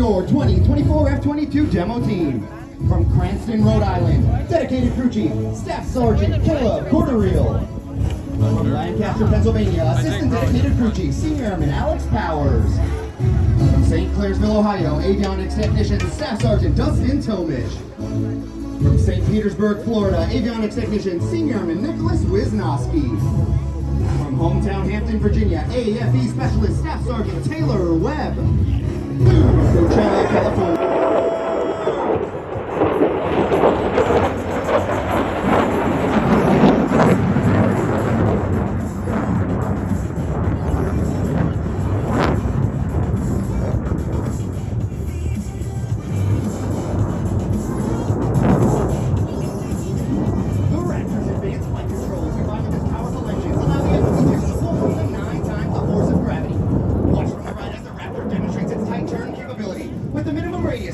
your 2024 F-22 demo team. From Cranston, Rhode Island, dedicated crew chief, Staff Sergeant Caleb Cordereel. From Lancaster, Pennsylvania, assistant dedicated crew chief, Senior Airman Alex Powers. From St. Clairsville, Ohio, avionics technician, Staff Sergeant Dustin Tilmish. From St. Petersburg, Florida, avionics technician, Senior Airman Nicholas Wisnowski. From hometown Hampton, Virginia, AAFE specialist, Staff Sergeant Taylor Webb. From Coachella, California.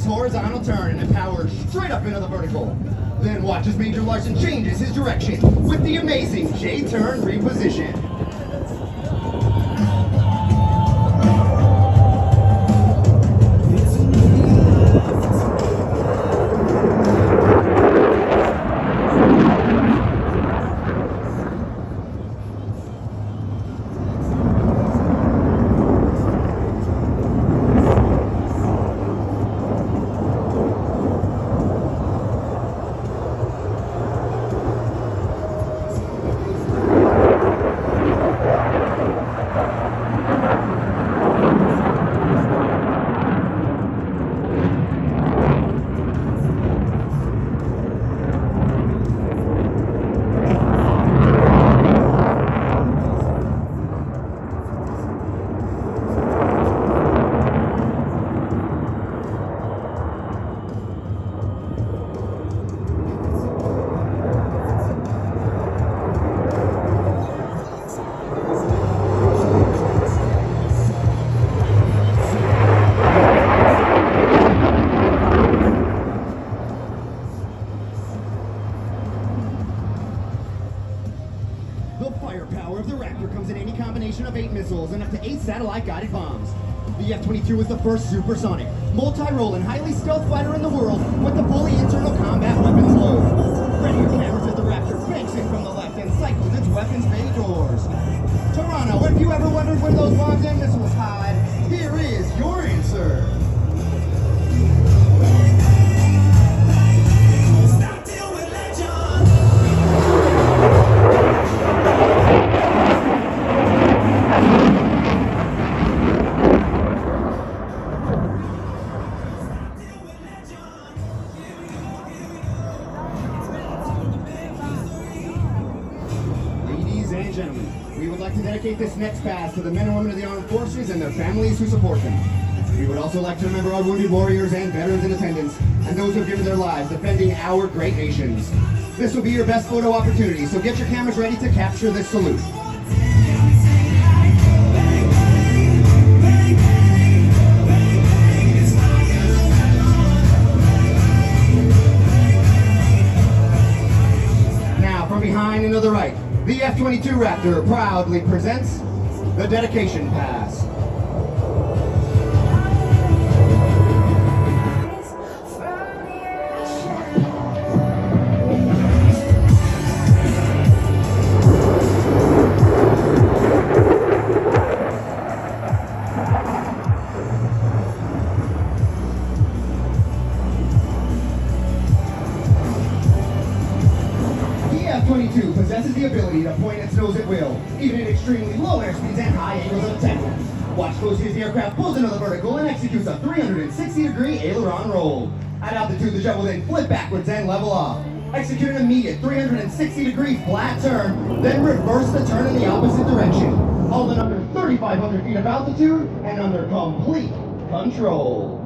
Horizontal turn and power straight up into the vertical. Then watch as Major Larson changes his direction with the amazing J-turn reposition. The firepower of the Raptor comes in any combination of 8 missiles and up to 8 satellite-guided bombs. The F-22 was the first supersonic, multi-role, and highly stealth fighter in the world with the fully internal combat weapons load. Ready your cameras as the Raptor banks in from the left and cycles its weapons bay doors. Toronto, if you ever wondered where those bombs and missiles hide, here is your answer. And gentlemen, we would like to dedicate this next pass to the men and women of the armed forces and their families who support them. We would also like to remember our wounded warriors and veterans in attendance and those who have given their lives defending our great nations. This will be your best photo opportunity, so get your cameras ready to capture this salute. Now, from behind and to the right, the F-22 Raptor proudly presents the Dedication Pass. F-22 possesses the ability to point its nose at will, even at extremely low airspeeds and high angles of attack. Watch closely as the aircraft pulls into the vertical and executes a 360-degree aileron roll. At altitude, the jet will then flip backwards and level off. Execute an immediate 360-degree flat turn, then reverse the turn in the opposite direction. All in under 3,500 feet of altitude and under complete control.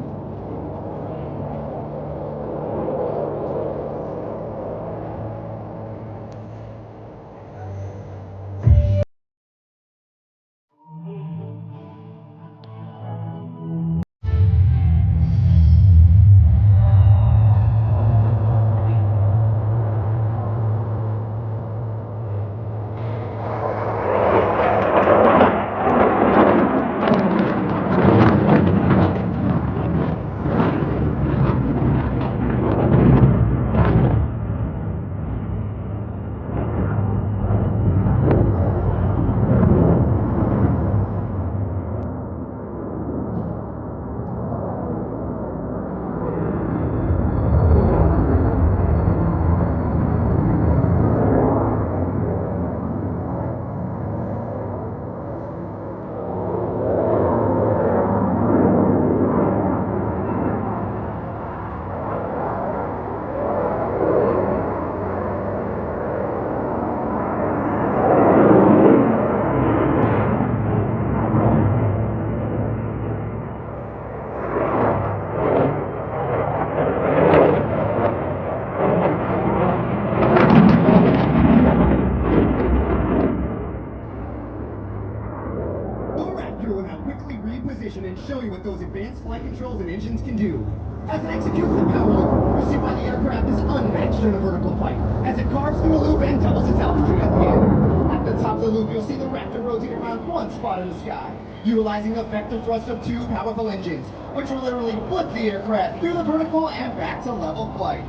competition and show you what those advanced flight controls and engines can do. As it executes the power loop, you see why the aircraft is unmatched in a vertical flight, as it carves through the loop and doubles its altitude at the end. At the top of the loop, you'll see the Raptor rotate around one spot in the sky, utilizing a vector thrust of 2 powerful engines, which will literally flip the aircraft through the vertical and back to level flight.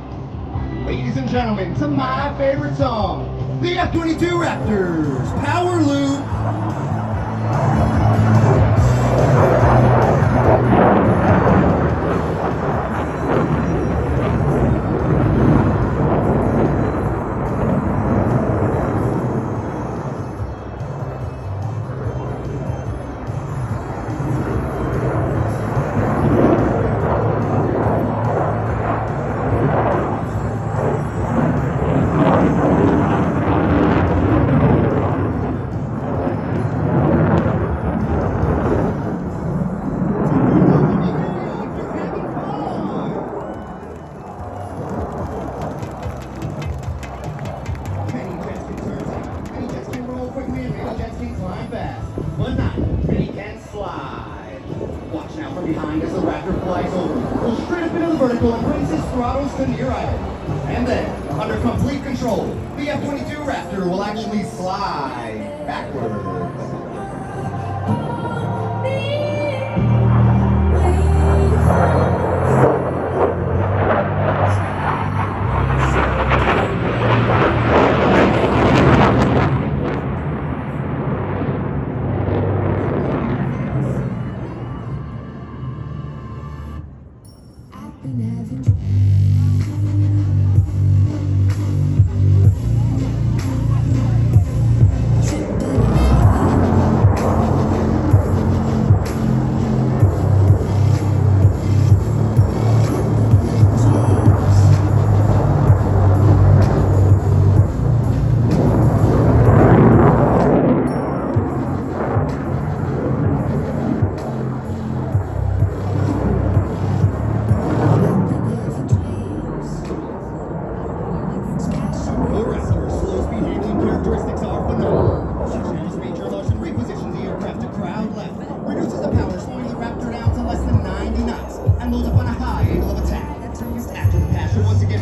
Ladies and gentlemen, to my favorite song, the F-22 Raptors Power Loop. Behind as the Raptor flies over, goes straight up into the vertical and brings his throttles to near idle. And then, under complete control, the F-22 Raptor will actually slide backwards.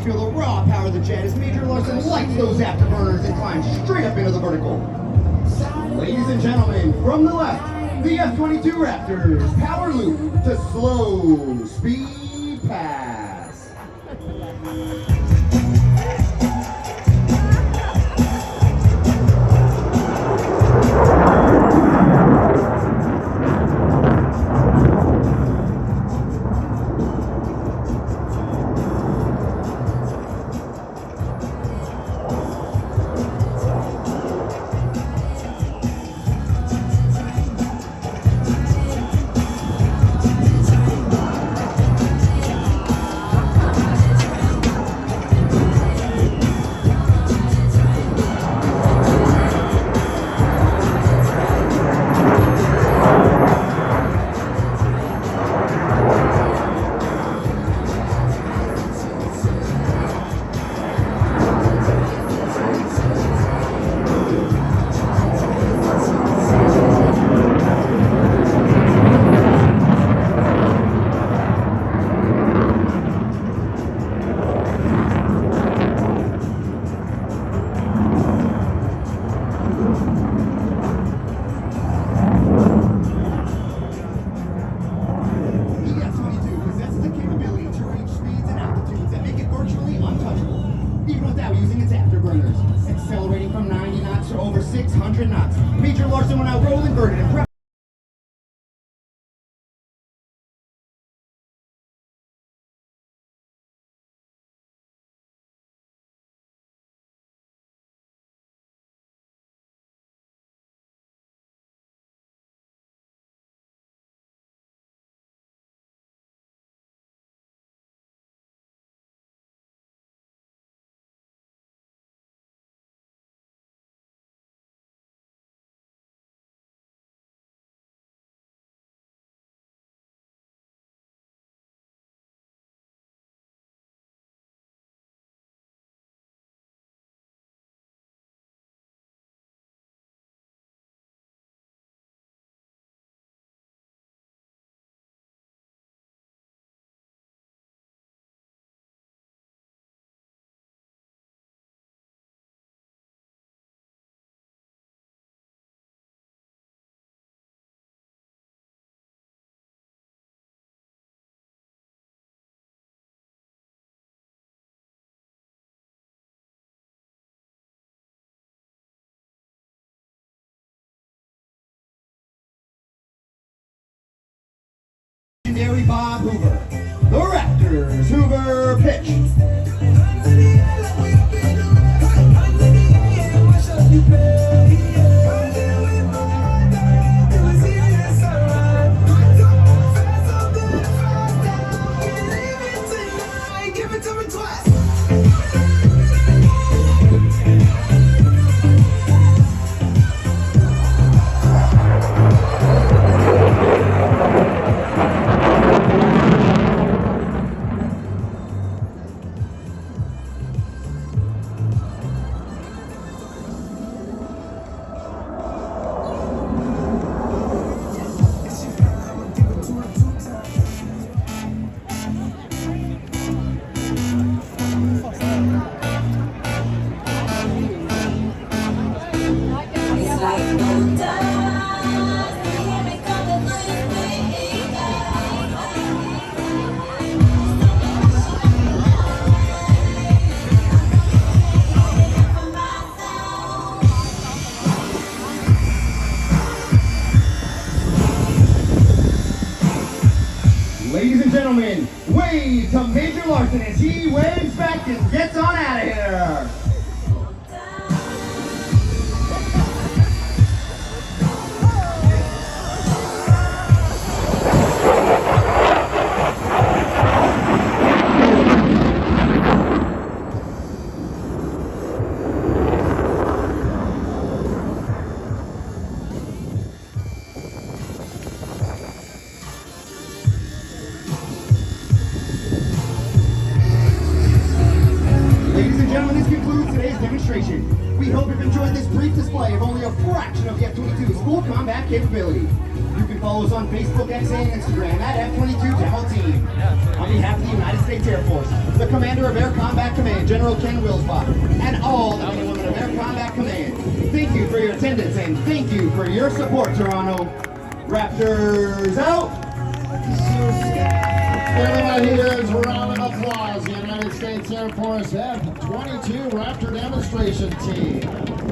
Feel the raw power of the jet as Major Larson lights those afterburners and climbs straight up into the vertical. Ladies and gentlemen, from the left, the F-22 Raptors power loop to slow speed pass. legendary Bob Hoover. The Raptors, Hoover pitch. It's like no time. Here we come the Ladies and gentlemen, wave to Major Larson as he waves back and gets on out of here. Ladies and gentlemen, this concludes today's demonstration. We hope you've enjoyed this brief display of only a fraction of the F-22's full combat capability. You can follow us on Facebook, X, and Instagram at F-22 Demo Team. On behalf of the United States Air Force, the Commander of Air Combat Command, General Ken Wilsbach, and all the men and women of Air Combat Command, thank you for your attendance and thank you for your support, Toronto. Raptors out! Everybody here is a round of applause. The United States Air Force F-22 Raptor Demonstration Team.